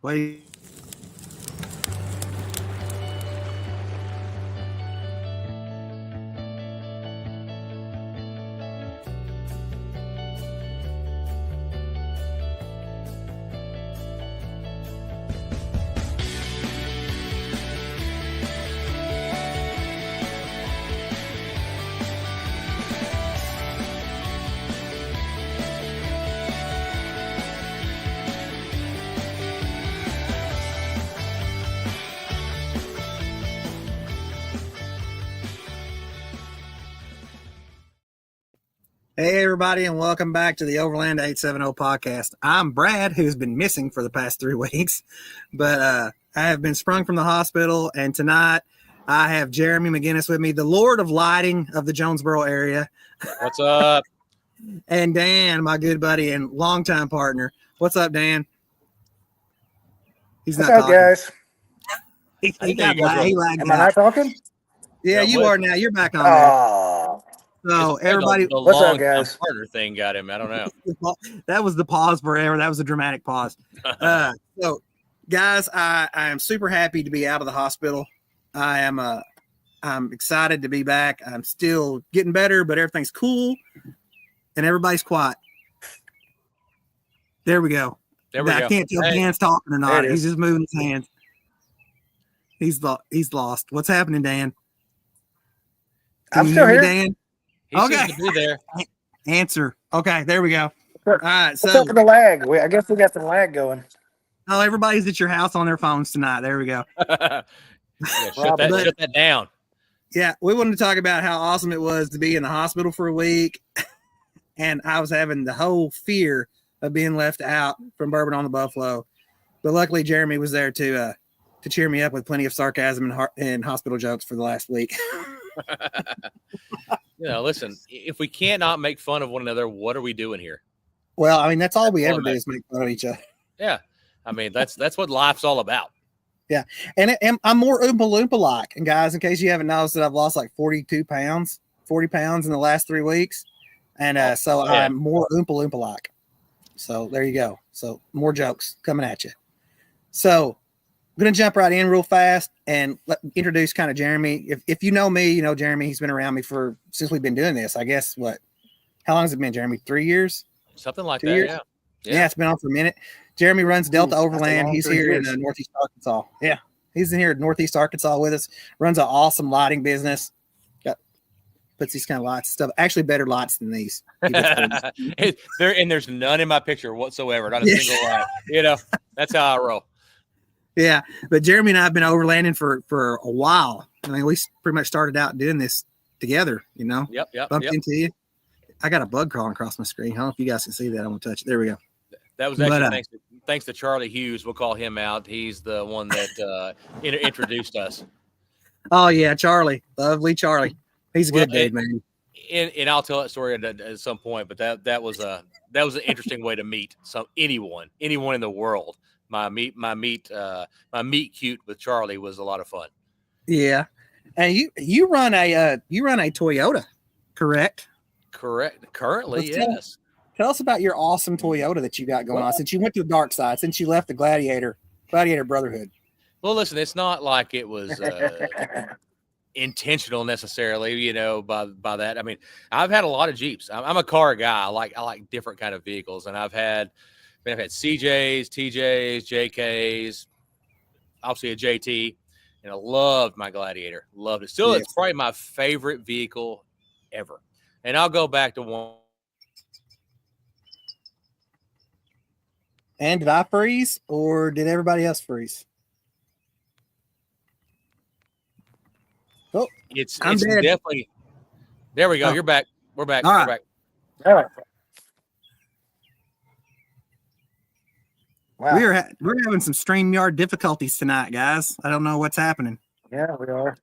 Wait. Hey, everybody, and welcome back to the Overland 870 podcast. I'm Brad, who's been missing for the past 3 weeks, but I have been sprung from the hospital, and tonight I have Jeremy McGinnis with me, the Lord of Lighting of the Jonesboro area. What's up? And Dan, my good buddy and longtime partner. What's up, Dan? He's What's not up, talking. guys? He lagged Am I not talking? Yeah, you are now. You're back on there. Oh, So everybody, the what's up, long guys? partner thing got him. I don't know. that was the pause forever. That was a dramatic pause. So, guys, I am super happy to be out of the hospital. I'm excited to be back. I'm still getting better, but everything's cool, and everybody's quiet. There we go. There we go. I can't tell if Dan's talking or not. There it He's is. just moving his hands. He's lost. What's happening, Dan? Can I'm you still hear me, here. Dan? He Okay. seems to be there. Answer. Okay, there we go. Sure. All right. What's So, up with the lag? I guess we got the lag going. oh, everybody's at your house on their phones tonight. There we go. Yeah, shut that down. Yeah, we wanted to talk about how awesome it was to be in the hospital for a week. And I was having the whole fear of being left out from Bourbon on the Buffalo. But luckily, Jeremy was there to cheer me up with plenty of sarcasm and hospital jokes for the last week. Listen, if we cannot make fun of one another, what are we doing here? Well, I mean, that's all we ever do is make fun of each other. Yeah. I mean, that's what life's all about. Yeah. And I'm more Oompa Loompa-like. And guys, in case you haven't noticed that I've lost like 40 pounds in the last 3 weeks. And so yeah. I'm more Oompa Loompa-like. So there you go. So more jokes coming at you. So I'm going to jump right in real fast and introduce kind of Jeremy. If you know me, you know Jeremy. He's been around me since we've been doing this. I guess how long has it been, Jeremy? 3 years? Something like 2 that, years? yeah. Yeah, it's been on for a minute. Jeremy runs Delta Overland. He's here in years. Northeast Arkansas. Yeah, he's in here in Northeast Arkansas with us. Runs an awesome lighting business. Puts these kind of lights and stuff. Actually, better lights than these. There's none in my picture whatsoever. Not a single light. That's how I roll. Yeah, but Jeremy and I have been overlanding for a while. I mean, we pretty much started out doing this together. Yep. Bumped into you. I got a bug crawling across my screen. I don't know if you guys can see that. I'm gonna touch it. There we go. That was actually thanks to Charlie Hughes. We'll call him out. He's the one that introduced us. Oh yeah, Charlie, lovely Charlie. He's a good dude, man. And I'll tell that story at some point. But that was an interesting way to meet anyone in the world. My meet cute with Charlie was a lot of fun. Yeah, and you run a Toyota, correct? Correct. Currently, yes. Tell us about your awesome Toyota that you got going on since you went to the dark side, since you left the Gladiator Brotherhood. Well, listen, it's not like it was intentional necessarily, by that. I mean, I've had a lot of Jeeps. I'm a car guy. I like different kind of vehicles, and I've had CJs, TJs, JKs, obviously a JT, and I loved my Gladiator. Loved it. Still, It's probably my favorite vehicle ever. And I'll go back to one. And did I freeze or did everybody else freeze? Oh, it's definitely. There we go. Oh. You're back. We're back. All We're right. back. All right. Wow. We're having some StreamYard difficulties tonight, guys. I don't know what's happening. Yeah, we are.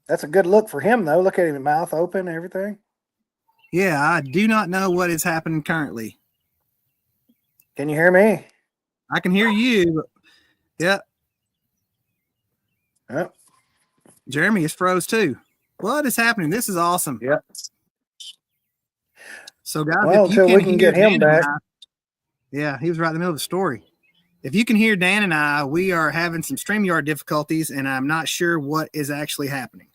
That's a good look for him, though. Look at him, mouth open, everything. Yeah, I do not know what is happening currently. Can you hear me? I can hear you. But yeah. Yep. Jeremy is froze too. What is happening? This is awesome. Yep. So, guys, Well, until we can get him back. Yeah, he was right in the middle of the story. If you can hear Dan and I, we are having some StreamYard difficulties, and I'm not sure what is actually happening.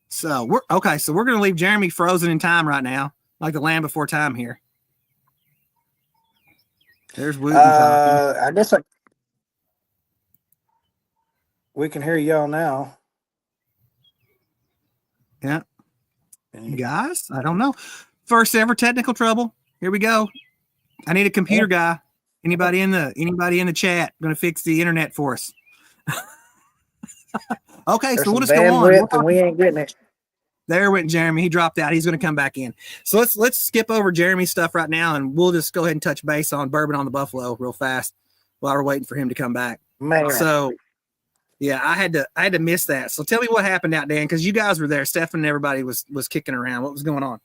So we're okay. So we're going to leave Jeremy frozen in time right now, like the Land Before Time here. There's Wooten talking. I guess we can hear y'all now. Yeah. Guys, I don't know. First ever technical trouble. Here we go. I need a computer guy. Anybody in the chat going to fix the internet for us? Okay, There's so we'll some just go on. bandwidth and we ain't getting it. There went Jeremy. He dropped out. He's going to come back in. So let's skip over Jeremy's stuff right now, and we'll just go ahead and touch base on Bourbon on the Buffalo real fast while we're waiting for him to come back. Man. So yeah, I had to miss that. So tell me what happened out, Dan, because you guys were there. Stefan and everybody was kicking around. What was going on?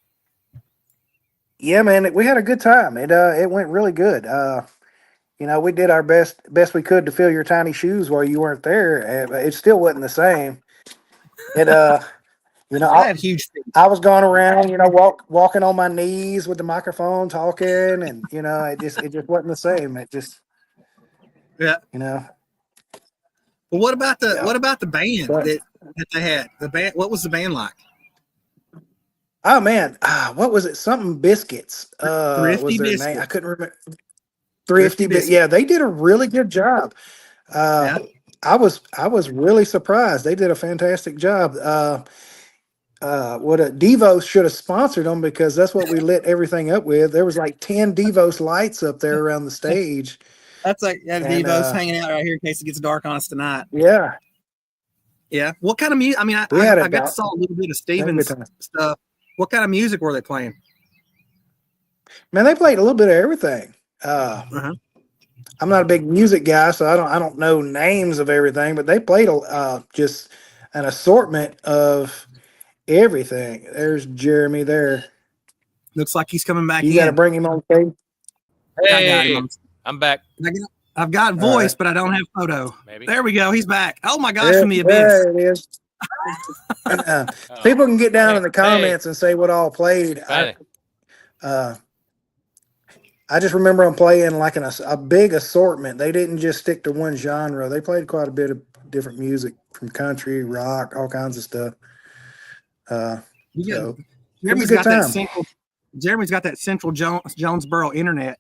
Yeah, man, we had a good time. It went really good. We did our best we could to fill your tiny shoes while you weren't there. It still wasn't the same. I had huge feet. I was going around, walking on my knees with the microphone, talking, and it just wasn't the same. It just, yeah. Well, what about the band that they had? The band. What was the band like? Oh man, what was it? Something Biscuits. Thrifty was their Biscuits. name? I couldn't remember. Thrifty Biscuits. Yeah, they did a really good job. I was really surprised. They did a fantastic job. What a Devos should have sponsored them, because that's what we lit everything up with. There was like 10 Devos lights up there around the stage. That's like Devos hanging out right here in case it gets dark on us tonight. Yeah. Yeah. What kind of music? I mean, I got to saw a little bit of Steven's stuff. What kind of music were they playing? Man, they played a little bit of everything. I'm not a big music guy, so I don't know names of everything, but they played just an assortment of everything. There's Jeremy there. Looks like he's coming back. You got to bring him on stage. Hey, I'm back. I've got voice, but I don't have photo. Maybe. There we go. He's back. Oh my gosh, from the abyss. There it is. People can get down in the comments and say what all played. I just remember them playing like a big assortment. They didn't just stick to one genre. They played quite a bit of different music, from country, rock, all kinds of stuff. Jeremy's got that central Jonesboro internet.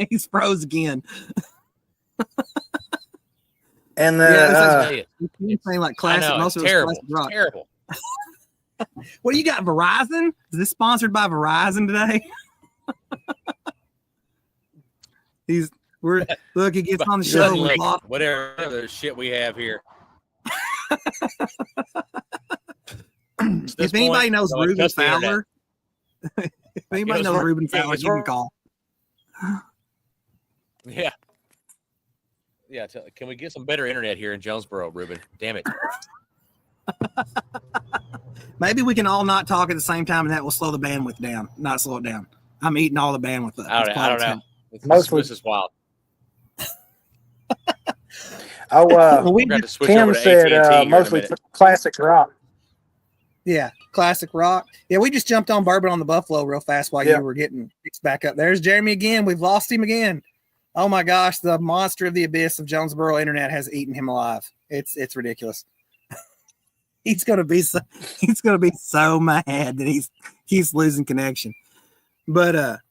He's froze again. And anything like classic, most of it was classic rock. Terrible. What do you got? Verizon? Is this sponsored by Verizon today? He gets on the show. Whatever shit we have here. If anybody knows Ruben Fowler, you can call. Yeah. Yeah. Can we get some better internet here in Jonesboro, Ruben? Damn it. Maybe we can all not talk at the same time, and that will slow the bandwidth down. Not slow it down. I'm eating all the bandwidth up. I don't know. This is wild. Tim said mostly classic rock. Yeah, classic rock. Yeah, we just jumped on Bourbon on the Buffalo real fast while you were getting fixed back up. There's Jeremy again. We've lost him again. Oh my gosh, the monster of the abyss of Jonesboro internet has eaten him alive. It's ridiculous. He's gonna be so mad that he's losing connection. But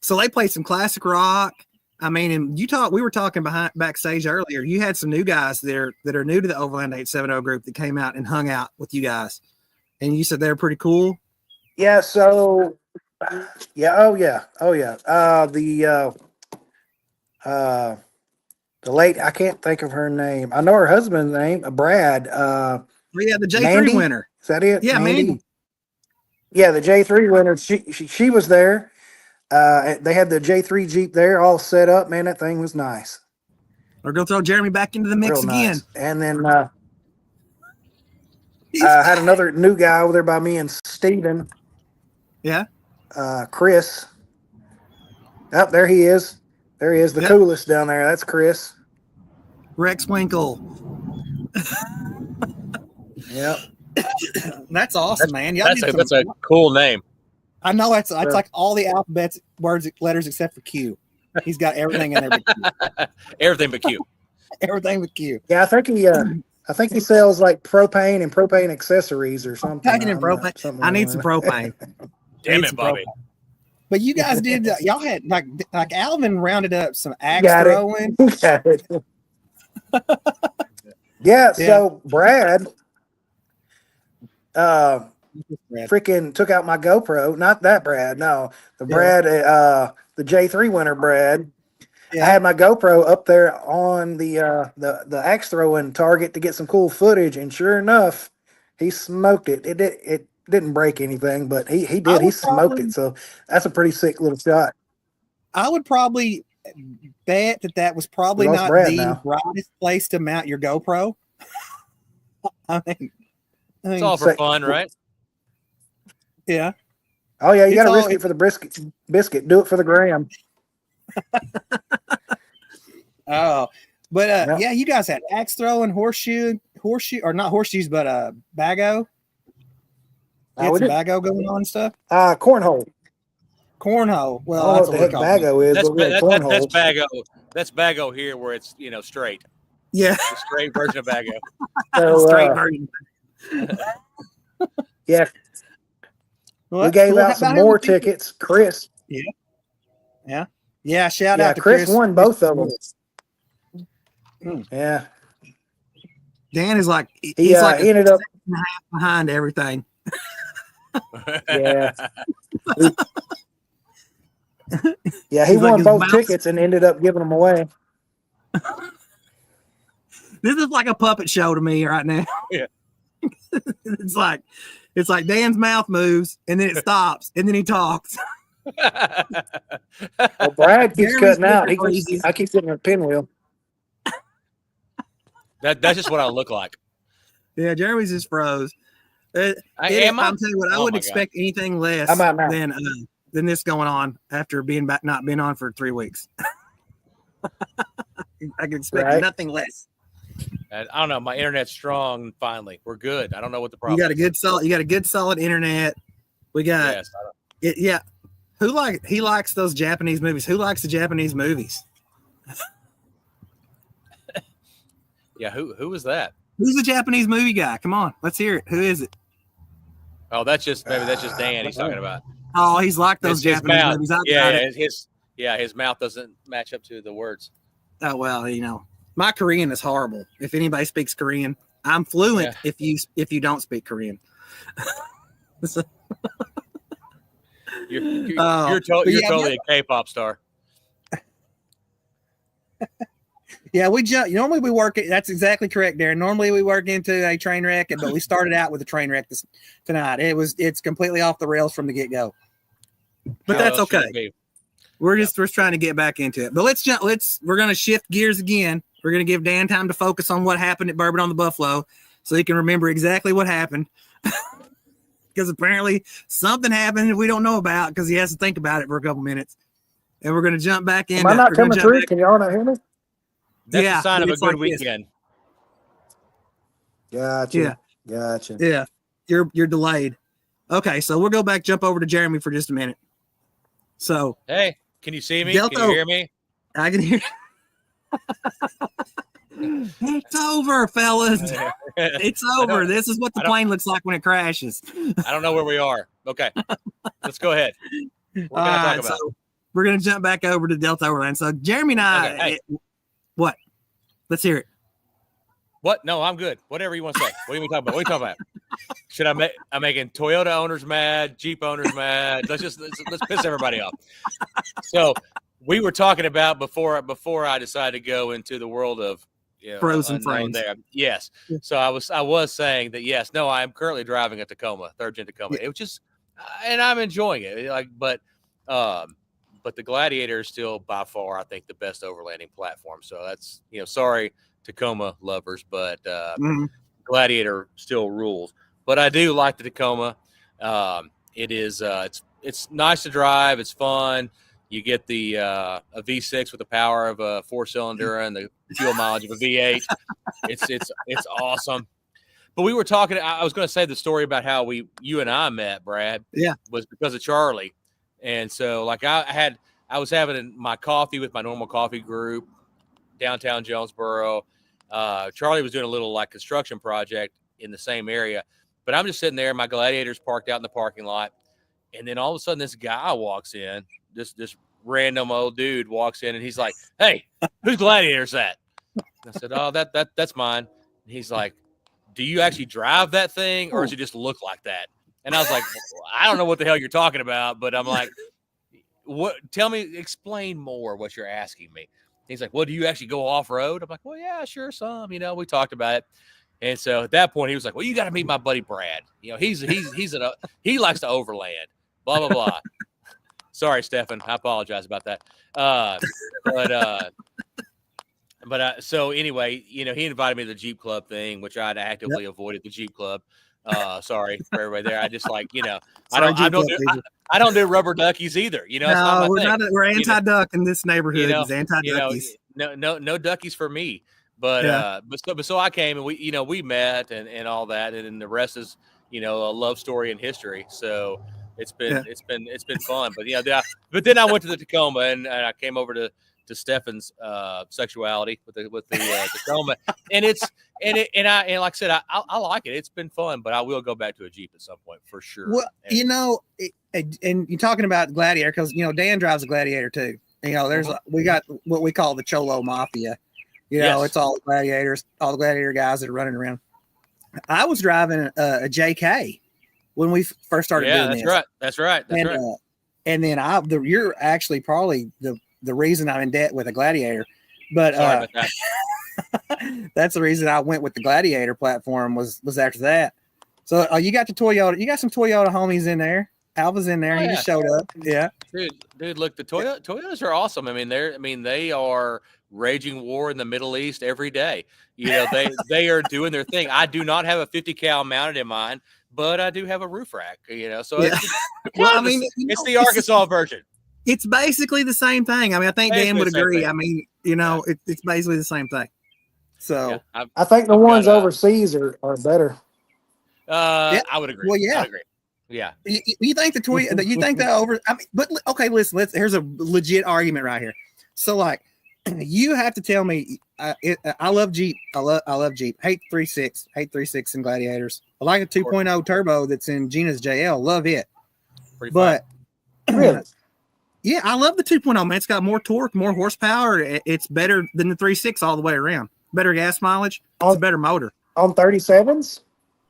so they played some classic rock. I mean, and we were talking backstage earlier. You had some new guys there that are new to the Overland 870 group that came out and hung out with you guys. And you said they're pretty cool. Yeah. So, yeah. Oh yeah. The late, I can't think of her name. I know her husband's name, Brad. The J3 Mandy? winner. Is that it? Yeah, Mandy. Yeah, the J3 winner. She was there. They had the J3 Jeep there, all set up. Man, that thing was nice. We're gonna throw Jeremy back into the mix again. Nice. And then had another new guy over there by me and Steven. Yeah. Chris. Oh, there he is. There he is, the coolest down there. That's Chris. Rex Winkle. Yep. That's awesome, man. That's a cool name. I know it's like all the alphabets, words, letters except for Q. He's got everything in there but Q. Everything but Q. Everything but Q. Yeah, I think he sells like propane and propane accessories or something. Taking in propane. I need some propane. Damn it, Bobby. Propane. But you guys did. Y'all had like Alvin rounded up some axe throwing. Got it. Yeah. So Brad, freaking took out my GoPro. Not that Brad. No, the Brad, the J3 winner Brad. Yeah. I had my GoPro up there on the axe throwing target to get some cool footage, and sure enough, he smoked it. It didn't break anything, but he did. He smoked it. So that's a pretty sick little shot. I would probably bet that was probably not the brightest place to mount your GoPro. I mean, it's all for fun, right? Yeah. Oh yeah, you got to risk it for the biscuit. Do it for the gram. Oh, but yeah, you guys had axe throwing, horseshoe, or not horseshoes, but bago. You had some bago going on and stuff. Cornhole. Well, I don't know what the heck bago is, but we had cornhole. That's bago. That's bago here, where it's straight. Yeah, the straight version of bago. So, straight version. Yeah. We gave out some more tickets, Chris. Yeah. Shout out to Chris. Won both of them. Yeah. Dan is like he's like ended up behind everything. Yeah. He won both tickets and ended up giving them away. This is like a puppet show to me right now. Yeah. It's like Dan's mouth moves and then it stops and then he talks. Well, Brad keeps cutting out. I keep getting a pinwheel. That's just what I look like. Yeah, Jeremy's just froze. I'm telling you what, I wouldn't expect anything less than this going on after not being on for 3 weeks. I can expect nothing less. I don't know. My internet's strong. Finally, we're good. I don't know what the problem. You got a good solid internet. We got He likes those Japanese movies. Who likes the Japanese movies? Yeah, who was that? Who's the Japanese movie guy? Come on, let's hear it. Who is it? Oh, that's just Dan he's talking about. Oh, he's like those Japanese movies. His mouth doesn't match up to the words. Oh well, my Korean is horrible. If anybody speaks Korean, I'm fluent. If you don't speak Korean. You're totally a K-pop star. Yeah, normally we work. That's exactly correct, Darren. Normally we work into a train wreck, but we started out with a train wreck tonight. It's completely off the rails from the get go. But that's okay. We're just trying to get back into it. But we're gonna shift gears again. We're gonna give Dan time to focus on what happened at Bourbon on the Buffalo, so he can remember exactly what happened. Because apparently something happened we don't know about because he has to think about it for a couple minutes. And we're gonna jump back in. Am I not coming through? Can y'all not hear me? That's a sign of a good weekend. Gotcha. Yeah. You're delayed. Okay, so we'll go back, jump over to Jeremy for just a minute. So hey, can you see me? Can you hear me? I can hear. It's over, fellas. It's over. This is what the plane looks like when it crashes. I don't know where we are. Okay, let's go ahead. What can I talk about? So we're gonna jump back over to Delta Overland. So Jeremy and I, what? Let's hear it. What? No, I'm good. Whatever you want to say. What are we talking about? What are you talking about? Should I'm making Toyota owners mad, Jeep owners mad? Let's piss everybody off. So we were talking about before I decided to go into the world of frozen frames. There. Yes. So I was saying that yes. No, I am currently driving a Tacoma, third-gen Tacoma. It was just, and I'm enjoying it. But the Gladiator is still by far, I think, the best overlanding platform. So that's sorry, Tacoma lovers, but Gladiator still rules. But I do like the Tacoma. It is it's nice to drive. It's fun. You get the a V6 with the power of a 4-cylinder and the fuel mileage of a V8. It's awesome. But we were talking. I was going to say the story about how you and I met, Brad. Yeah, was because of Charlie, and so like I was having my coffee with my normal coffee group downtown Jonesboro. Charlie was doing a little like construction project in the same area, but I'm just sitting there. My Gladiator's parked out in the parking lot, and then all of a sudden this guy walks in. This random old dude walks in, and he's like, "Hey, whose Gladiator's that?" And I said, "Oh, that's mine." And he's like, "Do you actually drive that thing, or does it just look like that?" And I was like, well, "I don't know what the hell you're talking about," but I'm like, "What? Tell me, explain more what you're asking me." He's like, "Well, do you actually go off road?" I'm like, "Well, yeah, sure, some. We talked about it." And so at that point, he was like, "Well, you got to meet my buddy Brad. He likes to overland. Blah blah blah." Sorry, Stefan. I apologize about that. So anyway, he invited me to the Jeep Club thing, which I'd actively avoided the Jeep Club. Sorry for everybody there. I just I don't do rubber duckies either. It's not my thing. We're anti-duck in this neighborhood. It's anti-duckies. No duckies for me. But so I came and we met and all that, and then the rest is a love story and history. So it's been fun. But then I went to the Tacoma and I came over to Stefan's sexuality with the Tacoma, and like I said, I like it. It's been fun, but I will go back to a Jeep at some point for sure. Well, and you're talking about Gladiator because Dan drives a Gladiator too. We got what we call the Cholo Mafia. It's all Gladiators, all the Gladiator guys that are running around. I was driving a JK when we first started doing this. That's right. And then you're actually probably the reason I'm in debt with a Gladiator, but sorry about that. that's the reason I went with the Gladiator platform was after that. So you got the Toyota, you got some Toyota homies in there. Alva's in there. He just showed up. Yeah, dude, look, the Toyotas are awesome. They are raging war in the Middle East every day. They are doing their thing. I do not have a 50 cal mounted in mine, but I do have a roof rack. So it's the Arkansas version. It's basically the same thing. I think Dan would agree. It's basically the same thing. So I think the ones overseas are better. I would agree. Well, yeah. I agree. Yeah. You think you think that over? But okay, listen. Here's a legit argument right here. So, like, you have to tell me. I love Jeep. I love Jeep. Hate 3.6 in Gladiators. I like a 2.0 turbo that's in Gina's JL. Love it. Pretty but really. Yeah, I love the 2.0, man. It's got more torque, more horsepower. It's better than the 3.6 all the way around. Better gas mileage. It's a better motor. On 37s?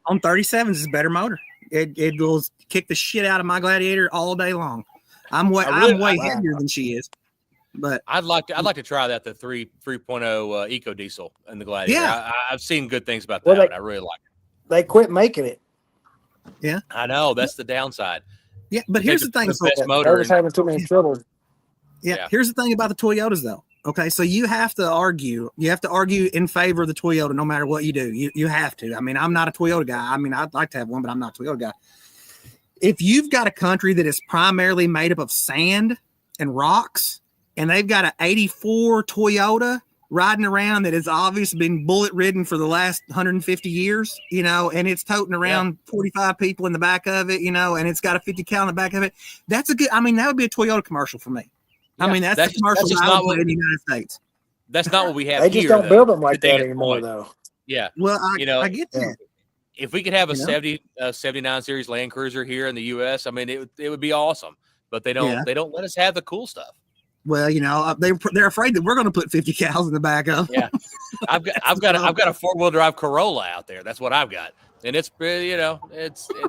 On 37s, it's a better motor. It will kick the shit out of my Gladiator all day long. I'm way heavier than she is. But I'd like to try that, the 3.0 Eco Diesel in the Gladiator. Yeah. I've seen good things about that, and I really like it. They quit making it. Yeah. I know. That's the downside. Yeah, but here's the thing. I was having too many trouble. Yeah, here's the thing about the Toyotas, though. Okay, so you have to argue. You have to argue in favor of the Toyota no matter what you do. You have to. I'm not a Toyota guy. I'd like to have one, but I'm not a Toyota guy. If you've got a country that is primarily made up of sand and rocks, and they've got an 84 Toyota riding around that has obviously been bullet ridden for the last 150 years, and it's toting around 45 people in the back of it, and it's got a 50 cal in the back of it. That's a good, that would be a Toyota commercial for me. Yeah, that's the commercial I would put in the United States. That's not what we have. They just don't build them like that anymore, though. Yeah. Well, I get that. If we could have a 79 series Land Cruiser here in the U.S., it would be awesome. But they don't let us have the cool stuff. Well, they're afraid that we're going to put 50 cals in the back of. Yeah, I've got a 4-wheel drive Corolla out there. That's what I've got, and it's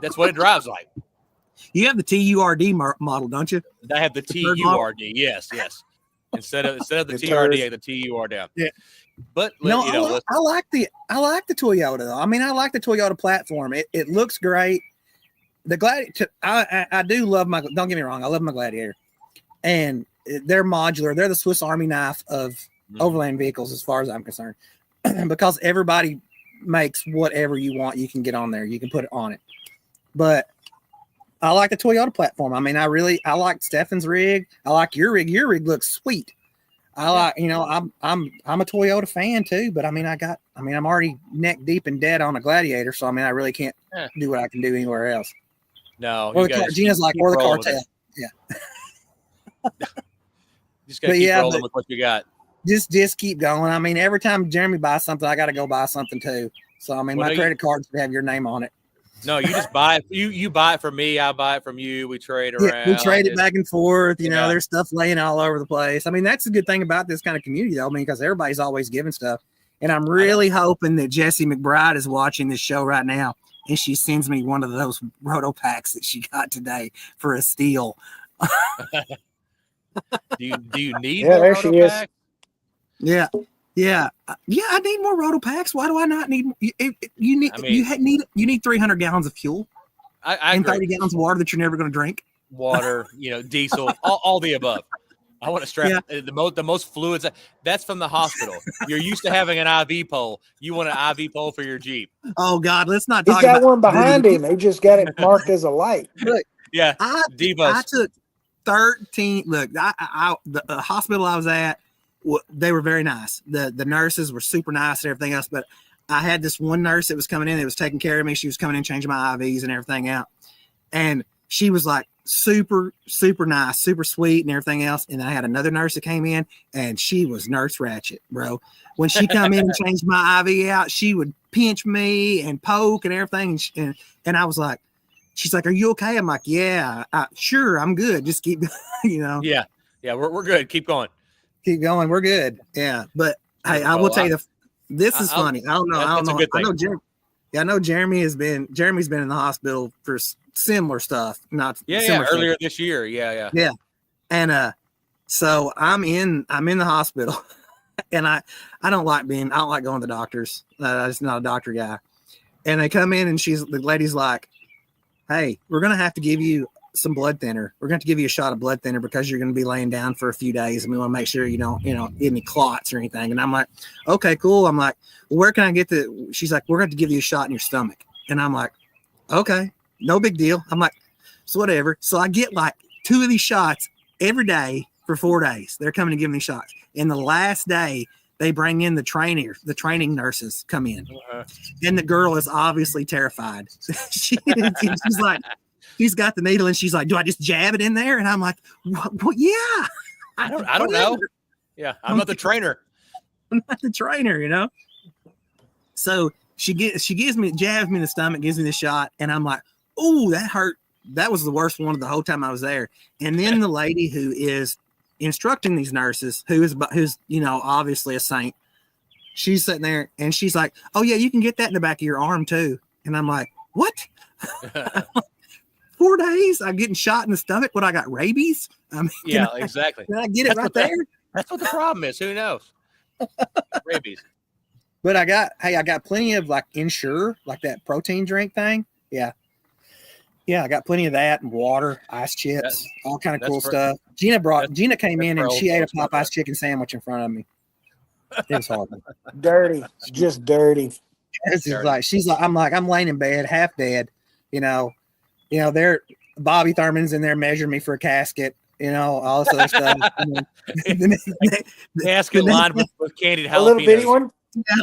that's what it drives like. You have the TURD model, don't you? I have the TURD. Yes. Instead of the TRD, I have the TUR down. Yeah, but I like the Toyota though. I like the Toyota platform. It looks great. The Gladiator, I do love my. Don't get me wrong, I love my Gladiator, and they're modular. They're the Swiss Army knife of overland vehicles, as far as I'm concerned, because everybody makes whatever you want. You can get on there. You can put it on it. But I like the Toyota platform. I like Stefan's rig. I like your rig. Your rig looks sweet. I like, I'm a Toyota fan too, but I'm already neck deep in debt on a Gladiator, so I really can't do what I can do anywhere else. No, or Gina's like, or the Cartel. Yeah. Just gotta keep rolling with what you got. Just keep going. Every time Jeremy buys something, I got to go buy something too. So my credit card should have your name on it. No, you just buy it. You buy it from me. I buy it from you. We trade around. Yeah, we trade it back and forth. There's stuff laying all over the place. That's the good thing about this kind of community, though. Because everybody's always giving stuff. And I'm really hoping that Jessie McBride is watching this show right now, and she sends me one of those roto packs that she got today for a steal. Do you need more roto packs? Yeah. Yeah, I need more roto packs. Why do I not need? You need 300 gallons of fuel. I and agree. 30 gallons of water that you're never going to drink. Water, diesel, all the above. I want to strap the most fluids. That's from the hospital. You're used to having an IV pole. You want an IV pole for your Jeep. Oh God, let's not talk about. He's got about one behind him. They just got it marked as a light. Look, yeah, I took 13. Look, the hospital I was at. They were very nice. The nurses were super nice and everything else. But I had this one nurse that was coming in that was taking care of me. She was coming in, changing my IVs and everything out. And she was like super, super nice, super sweet and everything else. And I had another nurse that came in and she was Nurse Ratchet, bro. When she come in and changed my IV out, she would pinch me and poke and everything. And I was like, she's like, "Are you okay?" I'm like, "Yeah, sure. I'm good. Just keep, Yeah. We're good. Keep going. Keep going. We're good. Yeah. But hey, I will tell you, this is funny. I don't know. I know Jeremy's been in the hospital for similar stuff. Earlier this year. Yeah. And so I'm in the hospital, and I don't like going to the doctors. I'm just not a doctor guy. And they come in, and the lady's like, "Hey, we're gonna have to give you some blood thinner. We're going to give you a shot of blood thinner because you're going to be laying down for a few days, and we want to make sure you don't, get any clots or anything." And I'm like, "Okay, cool." I'm like, "Well, where can I get she's like, "We're going to give you a shot in your stomach." And I'm like, "Okay, no big deal." I'm like, "So whatever." So I get like 2 of these shots every day for 4 days. They're coming to give me shots. And the last day they bring in the training nurses come in. And the girl is obviously terrified. She's like, she's got the needle and she's like, "Do I just jab it in there?" And I'm like, "Well, yeah." I don't know. Yeah, I'm not the trainer. I'm not the trainer, So she jabs me in the stomach, gives me the shot, and I'm like, "Oh, that hurt." That was the worst one of the whole time I was there. And then the lady who is instructing these nurses, who's obviously a saint, she's sitting there and she's like, "Oh yeah, you can get that in the back of your arm too." And I'm like, "What?" 4 days I'm getting shot in the stomach when I got rabies. Exactly. Can I get it right there? That's what the problem is. Who knows? Rabies. But I got plenty of like Ensure, like that protein drink thing. Yeah, I got plenty of that and water, ice chips, all kind of cool stuff. Gina came in and she ate a Popeye's chicken sandwich in front of me. It was horrible. Dirty. It's just dirty. It's just like I'm laying in bed, half dead, they're Bobby Thurman's in there measuring me for a casket, all this other stuff. Casket lined with candied jalapenos. A little bitty one?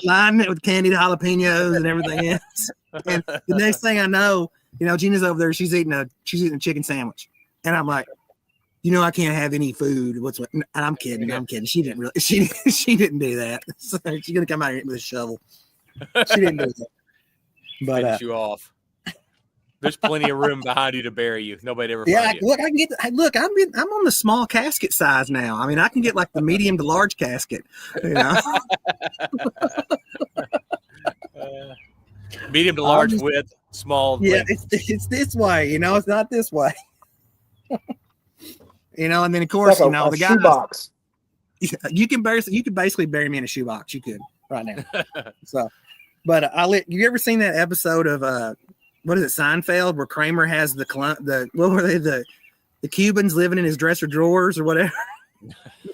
Lined with candied jalapenos and everything else. And the next thing I know, Gina's over there, she's eating a chicken sandwich. And I'm like, I can't have any food. And I'm kidding. She didn't really, she didn't do that. So she's going to come out here with a shovel. She didn't do that. But finish you off. There's plenty of room behind you to bury you. Nobody ever. Yeah, look, I can get. Look, I'm on the small casket size now. I can get like the medium to large casket. Medium to large with small. Yeah, it's this way. It's not this way. And then of course, the guy. Shoebox. You could basically bury me in a shoebox. You could right now. So, but you ever seen that episode of what is it, Seinfeld, where Kramer has the Cubans living in his dresser drawers or whatever?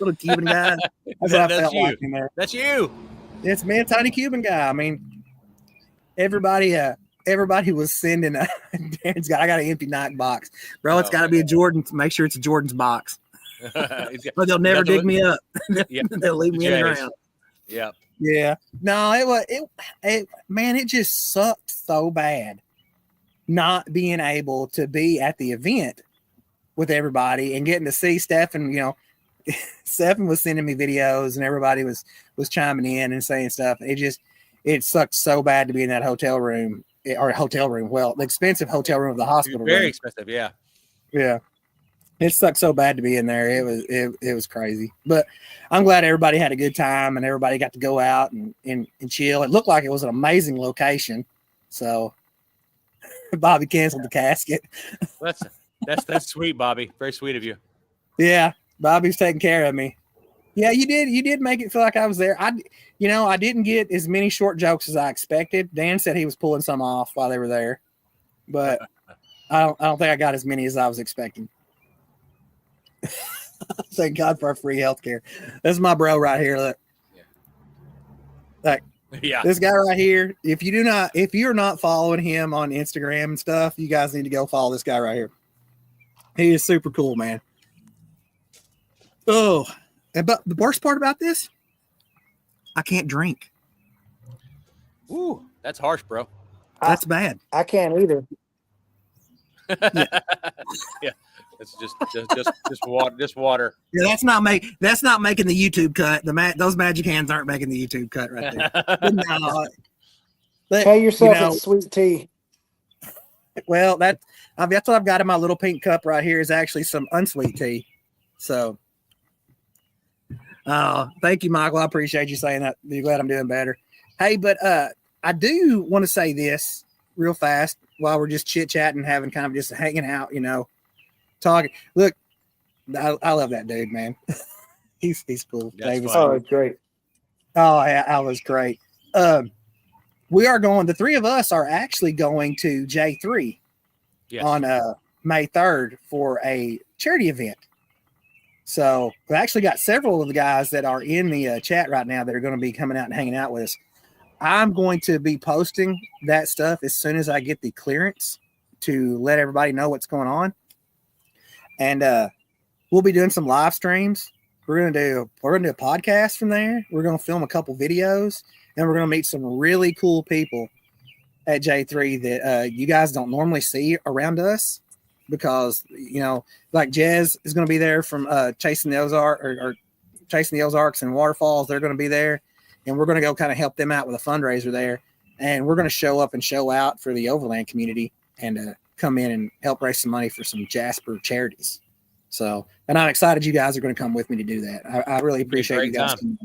Little Cuban guy. That's what I felt you. like in there. That's you. It's me, a tiny Cuban guy. Everybody was sending. Darren's got. I got an empty Nike box, bro. It's got to be a Jordan. Make sure it's a Jordan's box. But they'll never dig me up. Yeah, They'll leave me in the Jays. ground. Yeah. Yeah. No, it just sucked so bad not being able to be at the event with everybody and getting to see Stefan. Stefan was sending me videos and everybody was chiming in and saying stuff. It sucked so bad to be in that hotel room. Well, the expensive hotel room of the hospital. Very expensive. Yeah. Yeah. It sucked so bad to be in there. It was crazy, but I'm glad everybody had a good time and everybody got to go out and chill. It looked like it was an amazing location. So Bobby canceled the casket. That's sweet, Bobby. Very sweet of you. Yeah. Bobby's taking care of me. Yeah, you did make it feel like I was there. I didn't get as many short jokes as I expected. Dan said he was pulling some off while they were there, but I don't think I got as many as I was expecting. Thank God for our free healthcare. This is my bro right here. Look, Yeah. This guy right here. If you're not following him on Instagram and stuff, you guys need to go follow this guy right here. He is super cool, man. Oh, but the worst part about this, I can't drink. Ooh, that's harsh, bro. That's bad. I can't either. Yeah. It's just water. Yeah, that's not making the YouTube cut. Those magic hands aren't making the YouTube cut right there. No, but, Pay yourself in sweet tea. Well, that's what I've got in my little pink cup right here is actually some unsweet tea. So, thank you, Michael. I appreciate you saying that. You're glad I'm doing better. Hey, but I do want to say this real fast while we're just chit chatting, having kind of just hanging out, talking. Look, I love that dude, man. he's cool. Davis. Oh, it's great. Oh, yeah, that was great. We are going. The three of us are actually going to J3 on May 3rd for a charity event. So we actually got several of the guys that are in the chat right now that are going to be coming out and hanging out with us. I'm going to be posting that stuff as soon as I get the clearance to let everybody know what's going on. And we'll be doing some live streams. We're gonna do a podcast from there. We're gonna film a couple videos, and we're gonna meet some really cool people at J3 that you guys don't normally see around us, because like Jez is gonna be there from Chasing the Ozarks and Waterfalls. They're gonna be there, and we're gonna go kind of help them out with a fundraiser there, and we're gonna show up and show out for the Overland community and come in and help raise some money for some Jasper charities. So, and I'm excited you guys are going to come with me to do that. I really appreciate you guys. And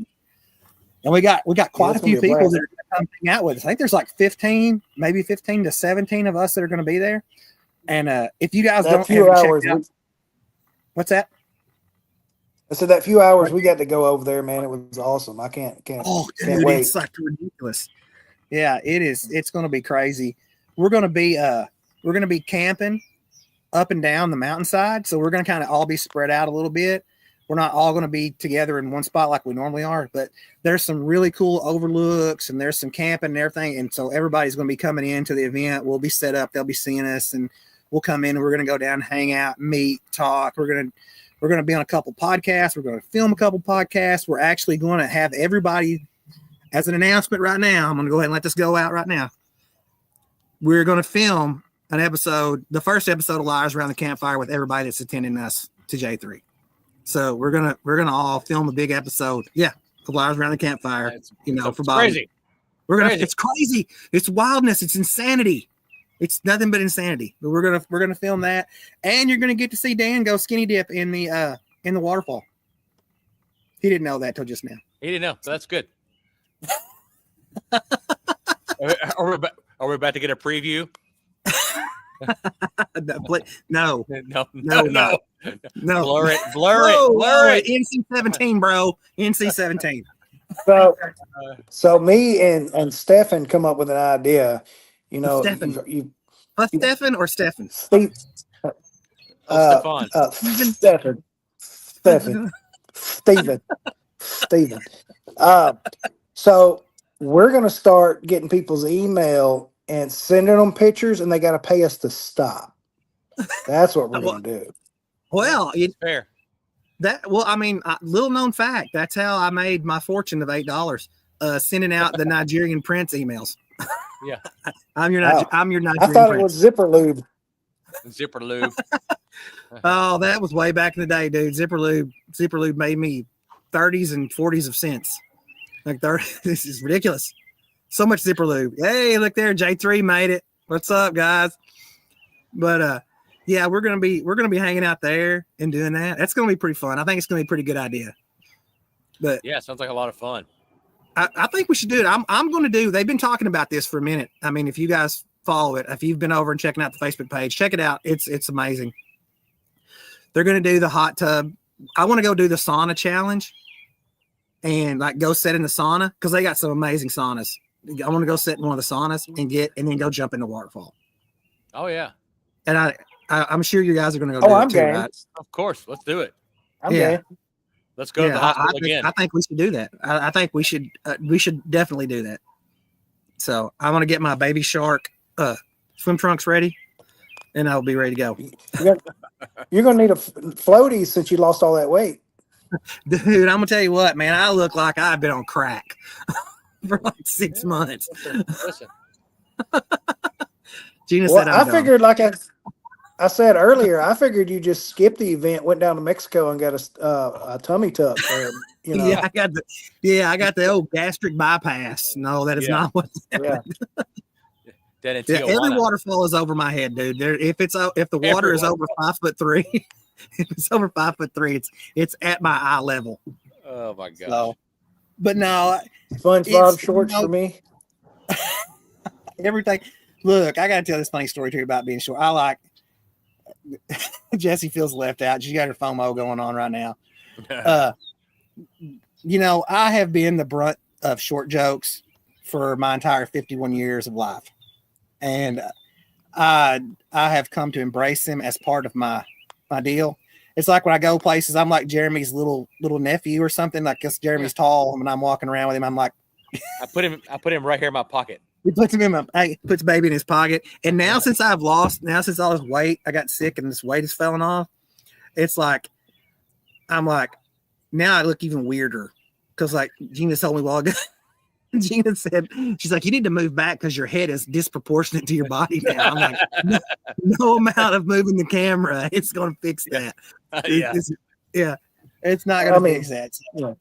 we got quite a few people that are going to come hang out with us. I think there's like 15, maybe 15 to 17 of us that are going to be there. And if you guys don't few hours, out, what's that? I said that few hours we got to go over there, man. It was awesome. I can't dude, wait. It's like ridiculous. Yeah, it is. It's going to be crazy. We're going to be camping up and down the mountainside. So we're going to kind of all be spread out a little bit. We're not all going to be together in one spot like we normally are, but there's some really cool overlooks and there's some camping and everything. And so everybody's going to be coming into the event. We'll be set up. They'll be seeing us and we'll come in and we're going to go down, hang out, meet, talk. We're going to be on a couple podcasts. We're going to film a couple podcasts. We're actually going to have everybody as an announcement right now. I'm going to go ahead and let this go out right now. We're going to film an episode, the first episode of Liars Around the Campfire with everybody that's attending us to J3. So we're gonna all film a big episode. Yeah, of Liars Around the Campfire. For Bobby. Crazy. It's crazy. It's wildness. It's insanity. It's nothing but insanity. But we're gonna film that, and you're gonna get to see Dan go skinny dip in the waterfall. He didn't know that till just now. He didn't know, so that's good. Are we about to get a preview? No. Blur it. NC-17, bro. NC-17. So me and Stefan come up with an idea. Stefan. Stefan or Stefan? Stefan. Steven. So we're going to start getting people's email and sending them pictures, and they got to pay us to stop. That's what we're going to do. Well, fair. Well, I mean, little known fact. That's how I made my fortune of $8. Sending out the Nigerian prince emails. Yeah. I'm your Nigerian I thought prince. it was zipper lube. Zipper lube. Oh, that was way back in the day, dude. Zipper lube made me 30s and 40s of cents. Like 30, this is ridiculous. So much zipper lube. Hey, look there, J3 made it. What's up, guys? But yeah, we're gonna be hanging out there and doing that. That's gonna be pretty fun. I think it's gonna be a pretty good idea. But yeah, sounds like a lot of fun. I think we should do it. I'm going to do. They've been talking about this for a minute. I mean, if you guys follow it, if you've been over and checking out the Facebook page, check it out. It's amazing. They're going to do the hot tub. I want to go do the sauna challenge and like go sit in the sauna because they got some amazing saunas. I want to go sit in one of the saunas and then go jump in the waterfall. Oh yeah. And I'm sure you guys are going to go. Oh, do I'm it too, game. right? Of course, let's do it. I'm game. Let's go to the hospital again. I think we should do that. I think we should definitely do that. So I want to get my baby shark swim trunks ready, and I'll be ready to go. You're gonna need a floaty since you lost all that weight, Dude. I'm gonna tell you what, man. I look like I've been on crack for like 6 months. Listen. Gina well, said I figured, like I said earlier, I figured you just skipped the event, went down to Mexico, and got a tummy tuck. Or, you know. Yeah, I got the old gastric bypass. No, that is not what. Yeah. Every waterfall is over my head, dude. If the water is over 5'3", if it's over 5'3", it's at my eye level. Oh my god! So, but no, SpongeBob shorts for me. Everything. Look, I gotta tell this funny story to you about being short. I like Jesse feels left out. She got her FOMO going on right now. You know, I have been the brunt of short jokes for my entire 51 years of life. And I have come to embrace them as part of my deal. It's like when I go places, I'm like Jeremy's little nephew or something. Like, because Jeremy's tall, and when I'm walking around with him, I'm like, I put him right here in my pocket. He puts baby in his pocket. And now since all this weight, I got sick and this weight is falling off. It's like, I'm like, now I look even weirder. Cause like Gina told me a while ago, Gina said, she's like, you need to move back because your head is disproportionate to your body now. I'm like, no amount of moving the camera, it's going to fix that. It's not going to fix that. So. Yeah.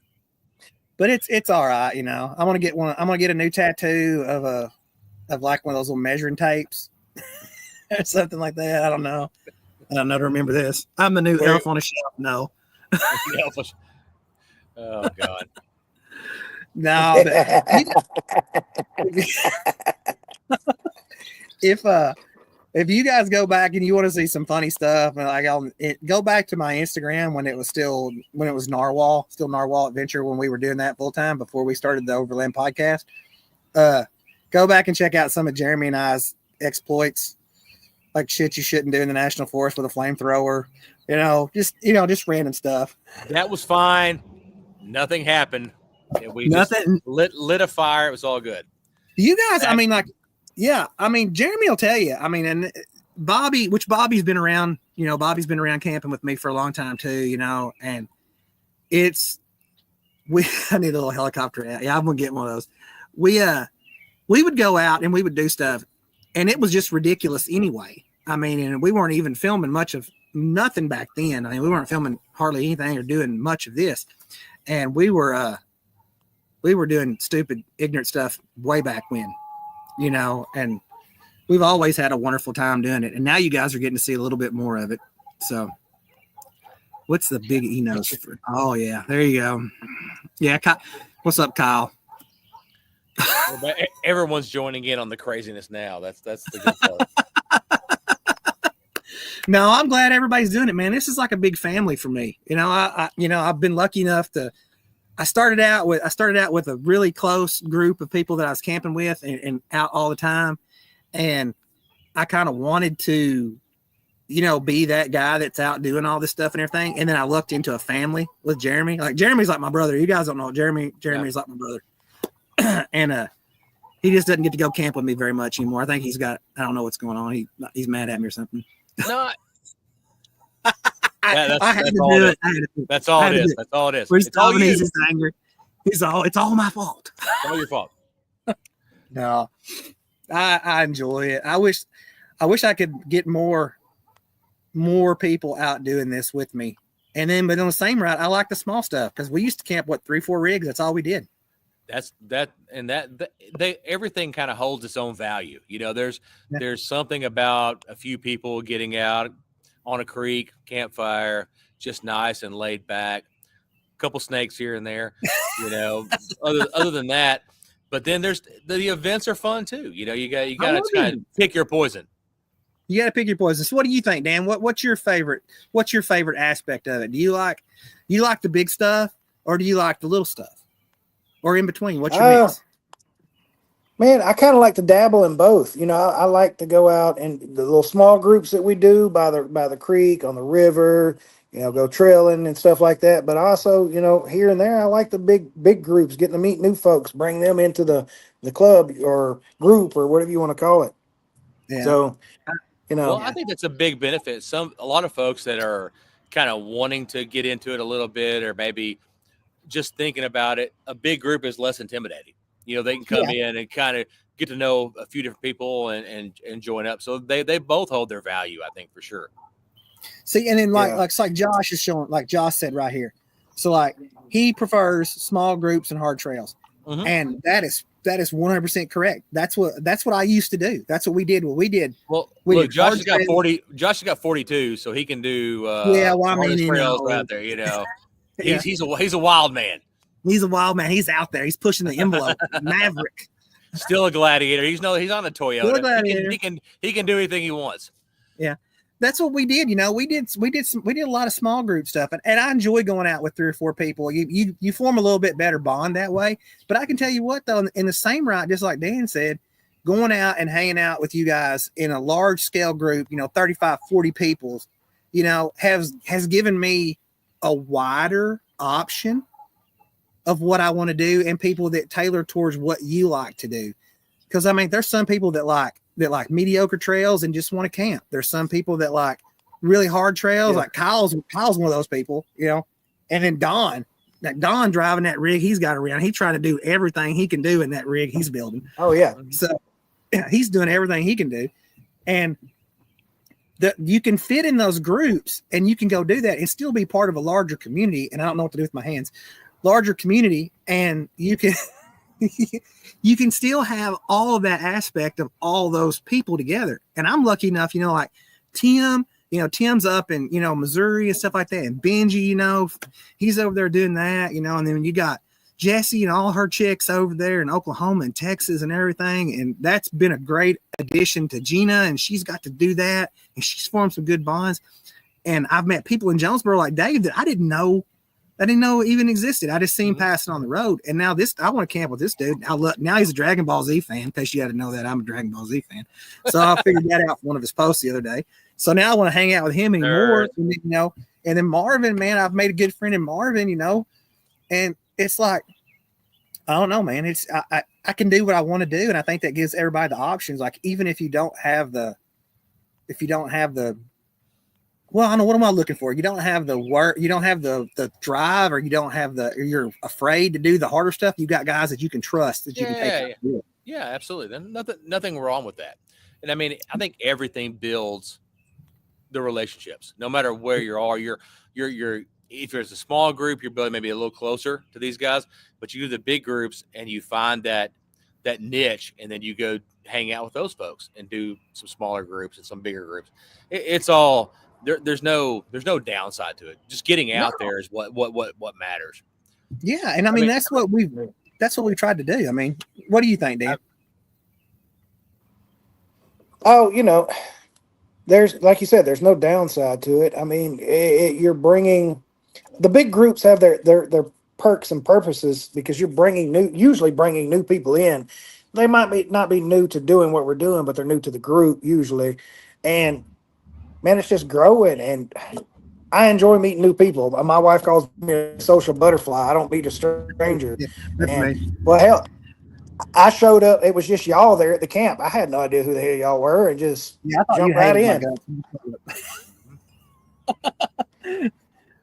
But it's all right, you know. I'm gonna get a new tattoo of like one of those little measuring tapes or something like that. I don't know to remember this. I'm the new elf on a shelf. No. Oh God. No, but if you guys go back and you want to see some funny stuff, and like go back to my Instagram when it was Narwhal Adventure, when we were doing that full time before we started the Overland podcast. Go back and check out some of Jeremy and I's exploits, like shit you shouldn't do in the National Forest with a flamethrower. Just random stuff. That was fine. Nothing happened. We Nothing. Just lit a fire. It was all good. You guys, I mean, like. Yeah, I mean, Jeremy will tell you. I mean, and Bobby's been around. You know, Bobby's been around camping with me for a long time too. You know, and I need a little helicopter. Yeah, I'm gonna get one of those. We would go out and we would do stuff, and it was just ridiculous anyway. I mean, and we weren't even filming much of nothing back then. I mean, we weren't filming hardly anything or doing much of this, and we were doing stupid, ignorant stuff way back when. You know, and we've always had a wonderful time doing it. And now you guys are getting to see a little bit more of it. So what's the big Enos? Oh yeah, there you go. Yeah. What's up, Kyle? Well, everyone's joining in on the craziness now. That's the good part. No, I'm glad everybody's doing it, man. This is like a big family for me. You know, I've been lucky enough to, I started out with a really close group of people that I was camping with and out all the time. And I kind of wanted to, be that guy that's out doing all this stuff and everything. And then I lucked into a family with Jeremy. Like Jeremy's like my brother. You guys don't know Jeremy's like my brother. And he just doesn't get to go camp with me very much anymore. I think I don't know what's going on. He's mad at me or something. No. I had that's to all do it it. I had to do it. That's all I it had to is. do it. That's all it is. Where's It's all Dominique? you. He's angry. It's all my fault. It's all your fault. No, I enjoy it. I wish I could get more people out doing this with me. And then, but on the same route, I like the small stuff because we used to camp 3-4 rigs. That's all we did. They everything kind of holds its own value. You know, there's something about a few people getting out on a creek, campfire, just nice and laid back. A couple snakes here and there, you know. other than that, but then there's the events are fun too. You know, you got to kind of pick your poison. You got to pick your poison. So what do you think, Dan? What's your favorite aspect of it? Do you like the big stuff or do you like the little stuff? Or in between? What's your mix? Man, I kind of like to dabble in both. You know, I like to go out and the little small groups that we do by the creek, on the river, you know, go trailing and stuff like that. But also, you know, here and there, I like the big groups, getting to meet new folks, bring them into the club or group or whatever you want to call it. Yeah. So, you know. Well, I think that's a big benefit. A lot of folks that are kind of wanting to get into it a little bit or maybe just thinking about it, a big group is less intimidating. You know, they can come in and kind of get to know a few different people and join up. So they both hold their value, I think, for sure. See, and then like Josh is showing, like Josh said right here. So like he prefers small groups and hard trails. Mm-hmm. And that is 100% correct. That's what I used to do. That's what we did. Well, look, Josh has got 40. Josh has got 42, so he can do trails out there. You know, he's a wild man. He's a wild man. He's out there. He's pushing the envelope. Maverick. Still a gladiator. He's on a Toyota. He can do anything he wants. Yeah. That's what we did. You know, we did a lot of small group stuff, and I enjoy going out with 3 or 4 people. You form a little bit better bond that way. But I can tell you what, though, in the same route, just like Dan said, going out and hanging out with you guys in a large scale group, you know, 35, 40 people, you know, has given me a wider option of what I want to do and people that tailor towards what you like to do. Because I mean, there's some people that like mediocre trails and just want to camp. There's some people that like really hard trails. Like Kyle's one of those people, you know. And then Don driving that rig he's got around, he's trying to do everything he can do in that rig he's building. Oh yeah. So he's doing everything he can do. And you can fit in those groups and you can go do that and still be part of a larger community. And I don't know what to do with my hands. Larger community, and you can you can still have all of that aspect of all those people together. And I'm lucky enough, you know, like Tim, you know, Tim's up in, you know, Missouri and stuff like that. And Benji, you know, he's over there doing that, you know, and then you got Jessie and all her chicks over there in Oklahoma and Texas and everything. And that's been a great addition to Gina, and she's got to do that. And she's formed some good bonds. And I've met people in Jonesboro like Dave that I didn't know even existed. I just seen passing on the road. And now I want to camp with this dude. Now he's a Dragon Ball Z fan, in case you had to know that I'm a Dragon Ball Z fan. So I figured that out from one of his posts the other day. So now I want to hang out with him anymore. And then, you know, and then Marvin, man, I've made a good friend in Marvin, you know, and it's like, I don't know, man. It's I can do what I want to do. And I think that gives everybody the options. Like, even if you don't have the well, I don't know, what am I looking for? You don't have the work, you don't have the drive, or you don't have you're afraid to do the harder stuff. You got guys that you can trust that you can take. Yeah, absolutely. Nothing wrong with that. And I mean, I think everything builds the relationships, no matter where you are. You're if there's a small group, you're building maybe a little closer to these guys, but you do the big groups and you find that niche, and then you go hang out with those folks and do some smaller groups and some bigger groups. It's all there's no downside to it. Just getting out there is what matters. Yeah, and I mean that's what we tried to do. I mean, what do you think, Dan? Oh, you know, there's, like you said, there's no downside to it. I mean, you're bringing, the big groups have their perks and purposes, because you're usually bringing new people in. They might not be new to doing what we're doing, but they're new to the group usually. And man, it's just growing, and I enjoy meeting new people. My wife calls me a social butterfly. I don't meet a stranger. Well, hell, I showed up. It was just y'all there at the camp. I had no idea who the hell y'all were, and just jumped right in.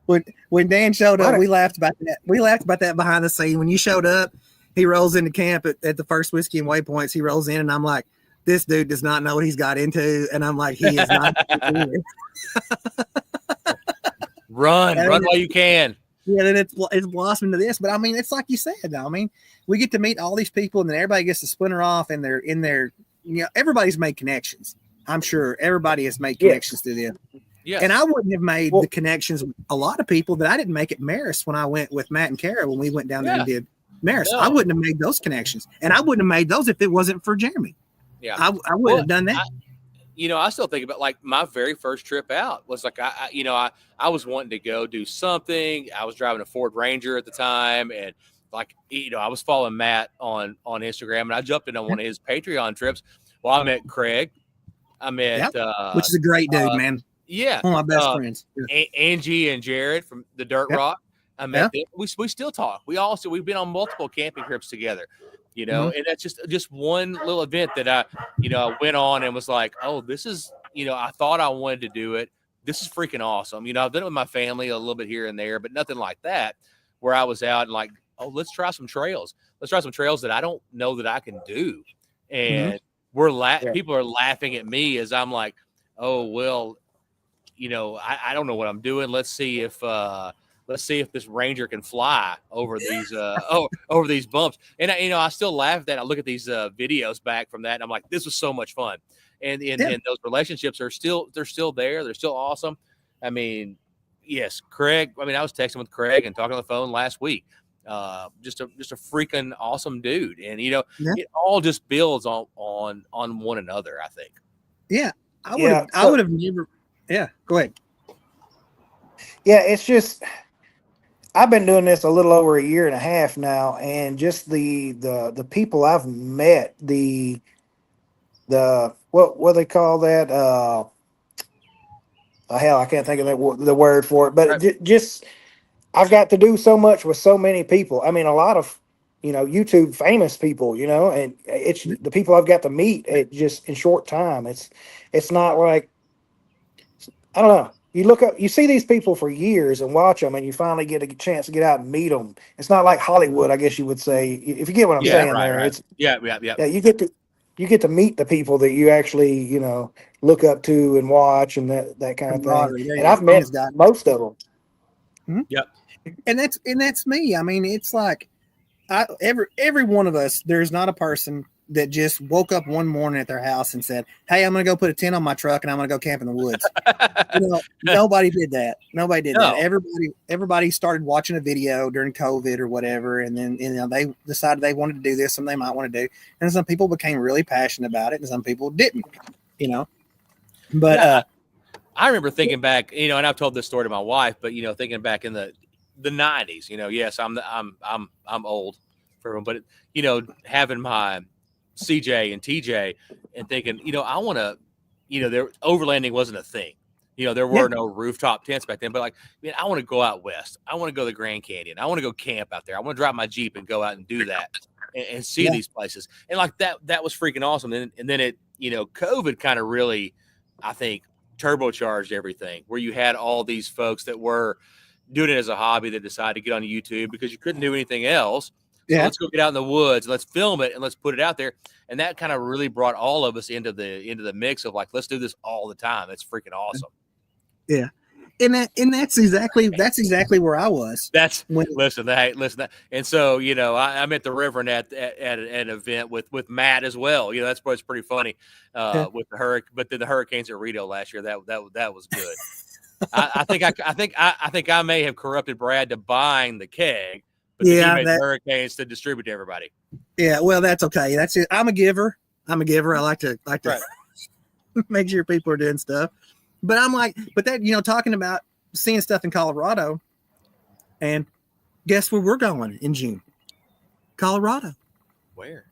When Dan showed up, Right. we laughed about that. We laughed about that behind the scene. When you showed up, he rolls into camp at the first Whiskey and Waypoints. He rolls in, and I'm like, this dude does not know what he's got into. And I'm like, he is not. Run while you can. Yeah, then it's blossomed to this. But I mean, it's like you said, though. I mean, we get to meet all these people, and then everybody gets to splinter off, and they're in their, everybody's made connections. I'm sure everybody has made connections through them. Yeah. And I wouldn't have made the connections with a lot of people that I didn't make at Marist when I went with Matt and Kara when we went down there and did Marist. No. I wouldn't have made those connections. And I wouldn't have made those if it wasn't for Jeremy. Yeah. I wouldn't have done that. I still think about like my very first trip out was like, I was wanting to go do something. I was driving a Ford Ranger at the time. And like, I was following Matt on Instagram, and I jumped in on one of his Patreon trips. Well, I met Craig. I met, which is a great dude, man. Yeah. One of my best friends. Angie and Jared from the Dirt Rock. I met them. We still talk. We've been on multiple camping trips together, and that's just one little event that I went on and was like, oh, this is, I thought I wanted to do it. This is freaking awesome. I've done it with my family a little bit here and there, but nothing like that where I was out and like, oh, let's try some trails. Let's try some trails that I don't know that I can do. And people are laughing at me as I'm like, oh, well, I don't know what I'm doing. Let's see if this Ranger can fly over these over these bumps. And I still laugh at that. I look at these videos back from that, and I'm like, this was so much fun. And those relationships are still there. They're still awesome. I mean, yes, Craig. I mean, I was texting with Craig and talking on the phone last week. Just a freaking awesome dude, and it all just builds on one another. I think. Yeah, I would have never. Yeah, go ahead. Yeah, it's just I've been doing this a little over a year and a half now, and just the people I've met, the what they call that? Hell, I can't think of the word for it, but just I've got to do so much with so many people. I mean, a lot of YouTube famous people, and it's the people I've got to meet just in short time. It's not like, I don't know. You see these people for years and watch them, and you finally get a chance to get out and meet them. It's not like Hollywood, I guess you would say, if you get what I'm saying. Right, there, right. It's You get to meet the people that you actually look up to and watch and that kind of thing. And I've met most of them. Mm-hmm. Yep. And that's me. I mean, it's like every one of us. There's not a person that just woke up one morning at their house and said, hey, I'm going to go put a tent on my truck and I'm going to go camp in the woods. Nobody did that. Nobody did that. Everybody started watching a video during COVID or whatever. And then, they decided they wanted to do this, and they might want to do. And some people became really passionate about it and some people didn't, but, I remember thinking back, and I've told this story to my wife, but, thinking back in the 90s, yes, I'm old for everyone, but, having my CJ and TJ and thinking, I want to, there overlanding wasn't a thing. There were no rooftop tents back then, but like, man, I want to go out west. I want to go to the Grand Canyon. I want to go camp out there. I want to drive my Jeep and go out and do that and see these places. And like that was freaking awesome. And then it, COVID kind of really, I think, turbocharged everything, where you had all these folks that were doing it as a hobby that decided to get on YouTube because you couldn't do anything else. So let's go get out in the woods and let's film it and let's put it out there. And that kind of really brought all of us into the mix of like, let's do this all the time. That's freaking awesome. Yeah. And that's exactly where I was. Listen. And so, I'm at the Reverend at an event with Matt as well. That's pretty funny with the hurricane, but then the hurricanes at Rito last year, that was good. I think I may have corrupted Brad to buying the keg. But he made hurricanes to distribute to everybody. Yeah, well, that's okay. That's it. I'm a giver. I like to make sure people are doing stuff. But I'm like, talking about seeing stuff in Colorado, and guess where we're going in June? Colorado. Where?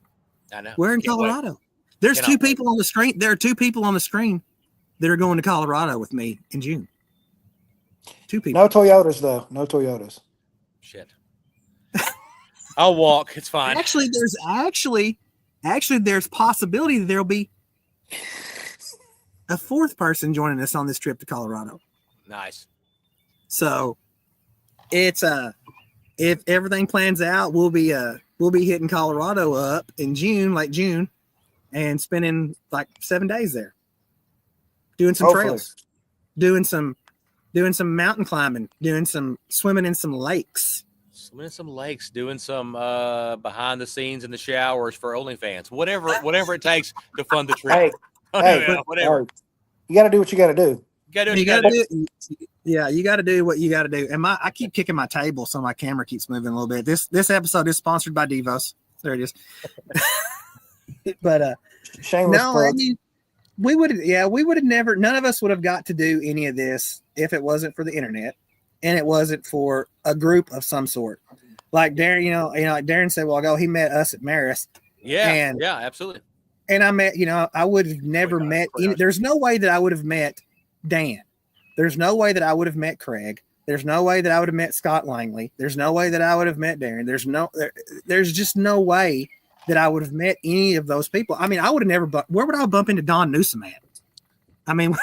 I know. We're in Colorado. Wait. There's two people on the screen. There are two people on the screen that are going to Colorado with me in June. Two people. No Toyotas, though. No Toyotas. Shit. I'll walk. It's fine. Actually, there's possibility that there'll be a fourth person joining us on this trip to Colorado. Nice. So it's if everything plans out, we'll be hitting Colorado up in June, late June, and spending like 7 days there, doing some trails, doing some mountain climbing, doing some swimming in some lakes. Swimming in some lakes, doing some behind the scenes in the showers for OnlyFans, whatever it takes to fund the trip. Whatever. You got to do what you got to do. You got to do what you got to do. And I keep kicking my table, so my camera keeps moving a little bit. This episode is sponsored by Devos. There it is. But shameless plug. I mean, we would have never. None of us would have got to do any of this if it wasn't for the internet, and it wasn't for a group of some sort. Like Darren, like Darren said, well, he met us at Maris. Yeah, absolutely. And I met, I would have never met. There's no way that I would have met Dan. There's no way that I would have met Craig. There's no way that I would have met Scott Langley. There's no way that I would have met Darren. There's just no way that I would have met any of those people. I mean, I would have never. Where would I bump into Don Newsom at? I mean,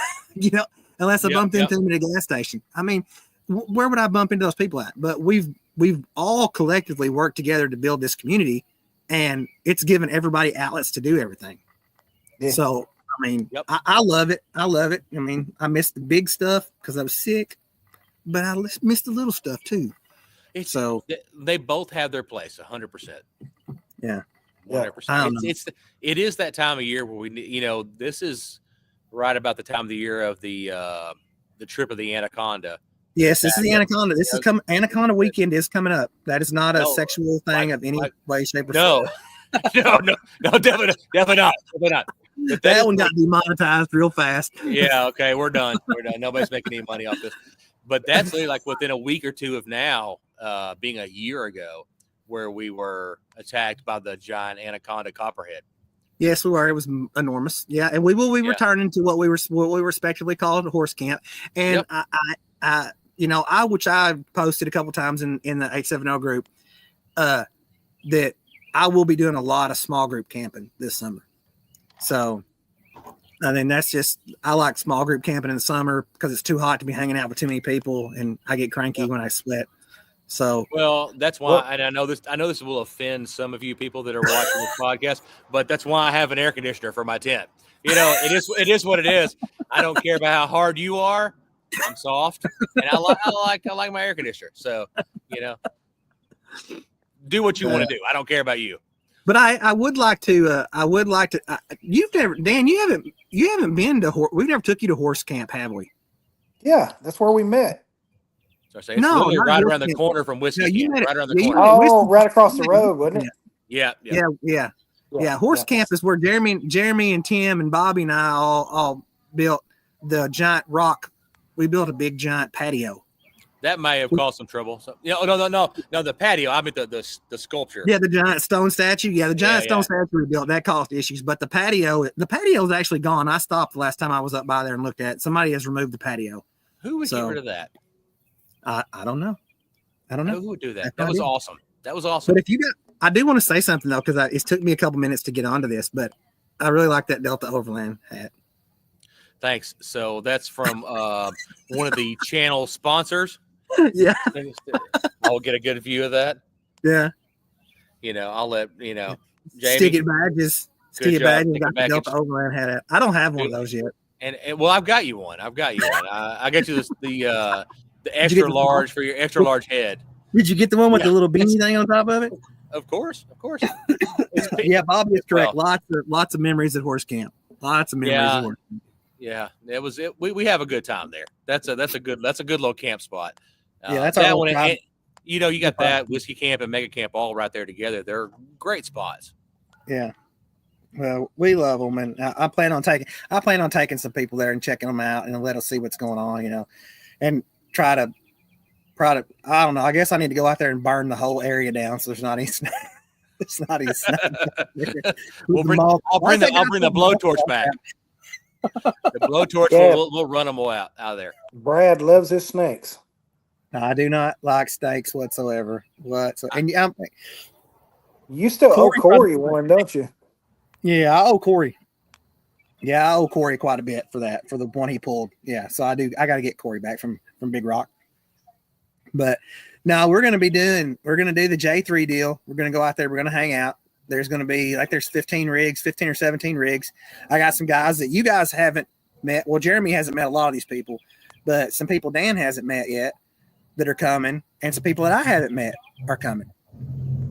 unless I bumped into him at a gas station. I mean, where would I bump into those people at? But we've all collectively worked together to build this community, and it's given everybody outlets to do everything. Yeah. So, I mean, I love it. I love it. I mean, I missed the big stuff because I was sick, but I missed the little stuff too. They both have their place, 100%. Yeah. 100%. It is that time of year where we, this is right about the time of the year of the trip of the Anaconda. Yes, this is the Anaconda. This is Anaconda weekend is coming up. That is not a sexual thing of any way, shape, or form. No, definitely not. That one got demonetized real fast. Yeah, okay, we're done. Nobody's making any money off this. But that's really like within a week or two of now, being a year ago, where we were attacked by the giant anaconda copperhead. Yes, we were. It was enormous. Yeah, and we will be returning to what we respectively called a horse camp. And which I posted a couple times in the 870 group, that I will be doing a lot of small group camping this summer. So, I mean, I like small group camping in the summer because it's too hot to be hanging out with too many people, and I get cranky when I sweat. So, well, that's why, and I know this will offend some of you people that are watching this podcast, but that's why I have an air conditioner for my tent. It is what it is. I don't care about how hard you are. I'm soft, and I like my air conditioner. So, do what you want to do. I don't care about you. But I would like to. You've never, Dan. You haven't been to. We never took you to horse camp, have we? Yeah, that's where we met. So I say it's right around the corner from Whiskey Camp. Right around the corner. Oh, right across the road, wasn't it? Yeah. Horse camp is where Jeremy and Tim and Bobby and I all built the giant rock. We built a big giant patio. That may have caused some trouble. So, no, the patio. I mean the sculpture. Yeah, the giant stone statue. Yeah, the giant stone statue we built that caused issues. But the patio is actually gone. I stopped the last time I was up by there and looked at it. Somebody has removed the patio. Who would get rid of that? I don't know. Who would do that? That was awesome. But if I do want to say something though, because it took me a couple minutes to get onto this, but I really like that Delta Overland hat. Thanks. So that's from one of the channel sponsors. Yeah. I'll get a good view of that. Yeah. I'll let Jamie. Sticky badges. Got the Delta Overland hat. I don't have one of those yet. And well, I've got you one. I got you the extra large for your extra large head. Did you get the one with the little beanie thing on top of it? Of course. Yeah, Bobby is correct. Lots of memories at horse camp. Lots of memories at horse camp. Yeah, it was it. We have a good time there. That's a good little camp spot. That's that one. And, you got that Whiskey Camp and Mega Camp all right there together. They're great spots. Yeah. Well, we love them, and I plan on taking some people there and checking them out and let us see what's going on, and try to. I don't know. I guess I need to go out there and burn the whole area down so there's not any snow. It's not any snow. I'll bring the blowtorch back. The blowtorch will run them all out of there. Brad loves his snakes. No, I do not like steaks whatsoever. And you still owe Corey one, don't you? Yeah, I owe Corey. Yeah, I owe Corey quite a bit for the one he pulled. Yeah, so I do. I got to get Corey back from Big Rock. But no, we're going to do the J3 deal. We're going to go out there. We're going to hang out. There's going to be there's 15 or 17 rigs. I got some guys that you guys haven't met. Well, Jeremy hasn't met a lot of these people, but some people Dan hasn't met yet that are coming, and some people that I haven't met are coming.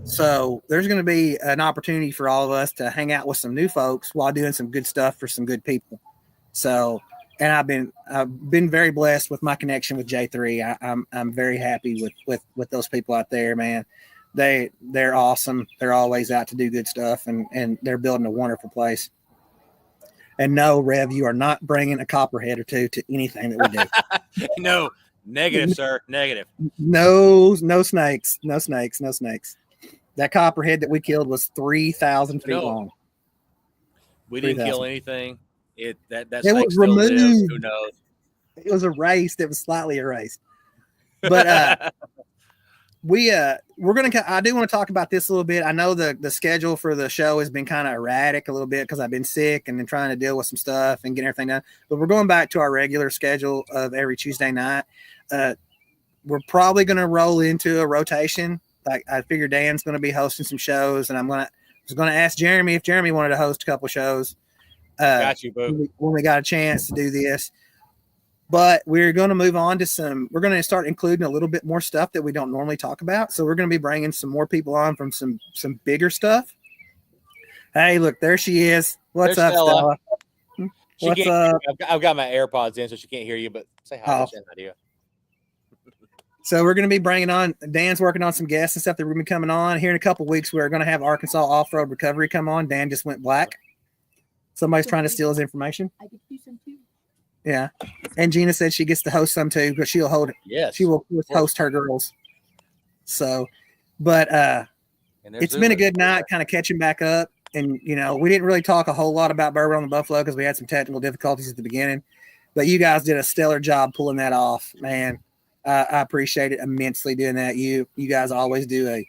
So there's going to be an opportunity for all of us to hang out with some new folks while doing some good stuff for some good people. So, and I've been very blessed with my connection with J3. I'm very happy with those people out there, man. They're awesome. They're always out to do good stuff, and they're building a wonderful place. And no, Rev, you are not bringing a copperhead or two to anything that we do. No, negative, sir. Negative. No snakes. No snakes. No snakes. That copperhead that we killed was 3,000 feet long. We didn't kill anything. That it snake was still removed. lives. Who knows? It was erased. It was slightly erased. But I do want to talk about this a little bit. I know the schedule for the show has been kind of erratic a little bit because I've been sick and then trying to deal with some stuff and get everything done. But we're going back to our regular schedule of every Tuesday night. We're probably going to roll into a rotation. Like I figure Dan's going to be hosting some shows, and I was going to ask Jeremy if Jeremy wanted to host a couple shows. Got you, boo. When we got a chance to do this. But we're going to move on to we're going to start including a little bit more stuff that we don't normally talk about. So we're going to be bringing some more people on from some bigger stuff. Hey, look, there she is. What's up, Stella? What's up? I've got my AirPods in, so she can't hear you, but say hi. Idea. So we're going to be bringing on, Dan's working on some guests and stuff that we're going to be coming on. Here in a couple of weeks, we're going to have Arkansas Off-Road Recovery come on. Dan just went black. Somebody's trying to steal his information. I get to do some too. Yeah. And Gina said she gets to host some too, but she'll hold it. Yes. She will host her girls. So, but it's been a good night kind of catching back up. And, we didn't really talk a whole lot about Bourbon on the Buffalo because we had some technical difficulties at the beginning. But you guys did a stellar job pulling that off, man. I appreciate it immensely doing that. You guys always do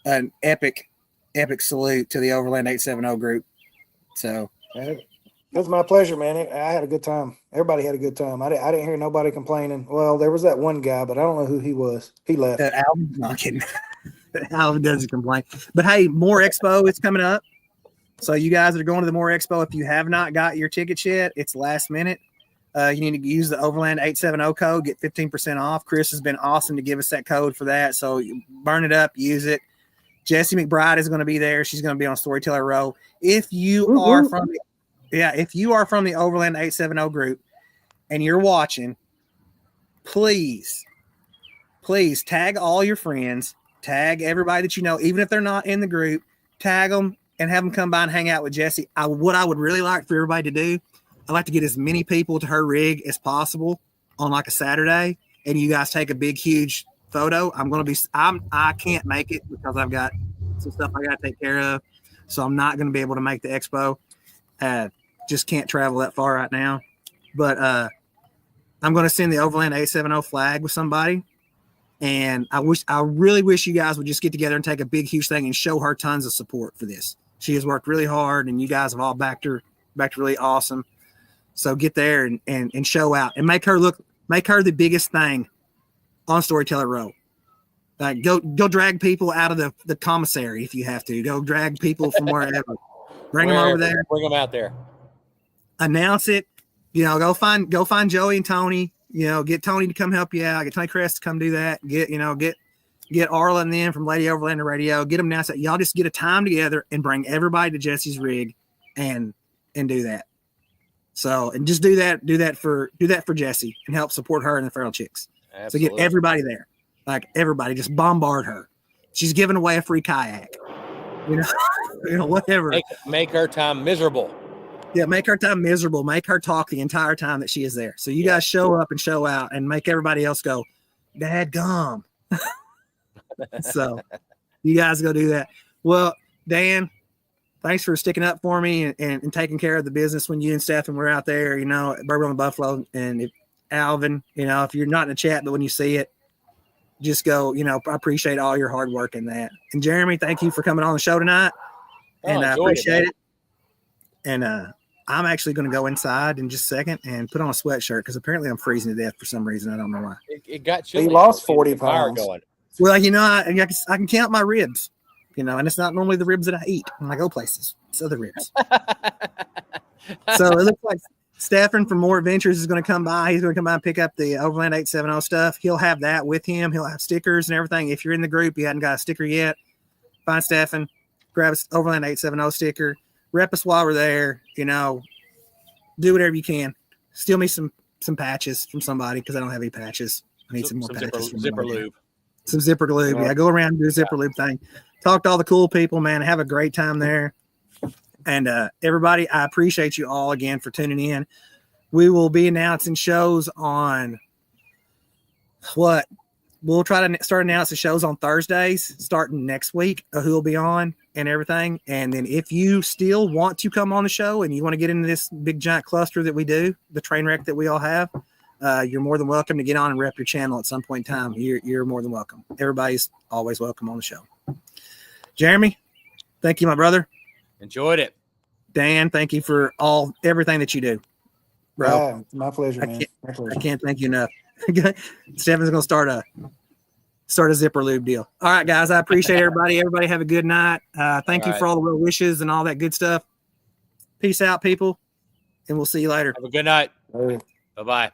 an epic salute to the Overland 870 group. So it was my pleasure, man. I had a good time. Everybody had a good time. I didn't hear nobody complaining. Well, there was that one guy, but I don't know who he was. He left. Alvin's not kidding. Alvin doesn't complain. But hey, More Expo is coming up. So you guys that are going to the More Expo, if you have not got your tickets yet, it's last minute. You need to use the Overland 870 code, get 15% off. Chris has been awesome to give us that code for that. So you burn it up, use it. Jessie McBride is going to be there. She's going to be on Storyteller Row. If you are from the Overland 870 group and you're watching, please tag all your friends, tag everybody that you know, even if they're not in the group, tag them and have them come by and hang out with Jessie. What I would really like for everybody to do, I'd like to get as many people to her rig as possible on like a Saturday, and you guys take a big, huge photo. I can't make it because I've got some stuff I got to take care of. So I'm not going to be able to make the expo. Just can't travel that far right now. But I'm going to send the Overland 870 flag with somebody. And I really wish you guys would just get together and take a big, huge thing and show her tons of support for this. She has worked really hard, and you guys have all backed her really awesome. So get there and show out and make her the biggest thing on Storyteller Row. Like go drag people out of the commissary if you have to. Go drag people from wherever. Bring them over there. Bring them out there. Announce it. Go find Joey and Tony. Get Tony to come help you out. Get Tony Crest to come do that. Get Arla and them from Lady Overlander Radio. Get them now. So y'all just get a time together and bring everybody to Jessie's rig and do that. So, and just do that for Jessie and help support her and the Feral Chicks. Absolutely. So get everybody there, like everybody, just bombard her. She's giving away a free kayak, whatever. Make her time miserable. Yeah. Make her time miserable. Make her talk the entire time that she is there. So you guys show up and show out and make everybody else go, dadgum. So you guys go do that. Well, Dan, thanks for sticking up for me and taking care of the business when you and Stephen were out there, at Bourbon on the Buffalo. And Alvin, if you're not in the chat, but when you see it, just go, I appreciate all your hard work in that. And Jeremy, thank you for coming on the show tonight. And I appreciate it. And I'm actually going to go inside in just a second and put on a sweatshirt because apparently I'm freezing to death for some reason. I don't know why. It got chilly. You lost 40 Fire pounds. going. Well, I can count my ribs, and it's not normally the ribs that I eat when I go places. It's other ribs. So it looks like Stefan from More Adventures is going to come by. He's going to come by and pick up the Overland 870 stuff. He'll have that with him. He'll have stickers and everything. If you're in the group, you hadn't got a sticker yet, find Stefan, grab an Overland 870 sticker, rep us while we're there, do whatever you can. Steal me some patches from somebody because I don't have any patches. I need some more patches. Zipper lube. Some zipper lube. Yeah, go around and do a zipper lube thing. Talk to all the cool people, man. Have a great time there. And everybody, I appreciate you all again for tuning in. We will be announcing shows on what? We'll try to start announcing shows on Thursdays starting next week of who will be on and everything. And then if you still want to come on the show and you want to get into this big giant cluster that we do, the train wreck that we all have, you're more than welcome to get on and rep your channel at some point in time. You're more than welcome. Everybody's always welcome on the show. Jeremy, thank you, my brother. Enjoyed it. Dan, thank you for everything that you do, bro. My pleasure, man. My pleasure. I can't thank you enough. Stefan's going to start a zipper lube deal. All right, guys. I appreciate everybody. Everybody have a good night. Thank you for all the well wishes and all that good stuff. Peace out, people. And we'll see you later. Have a good night. Bye-bye.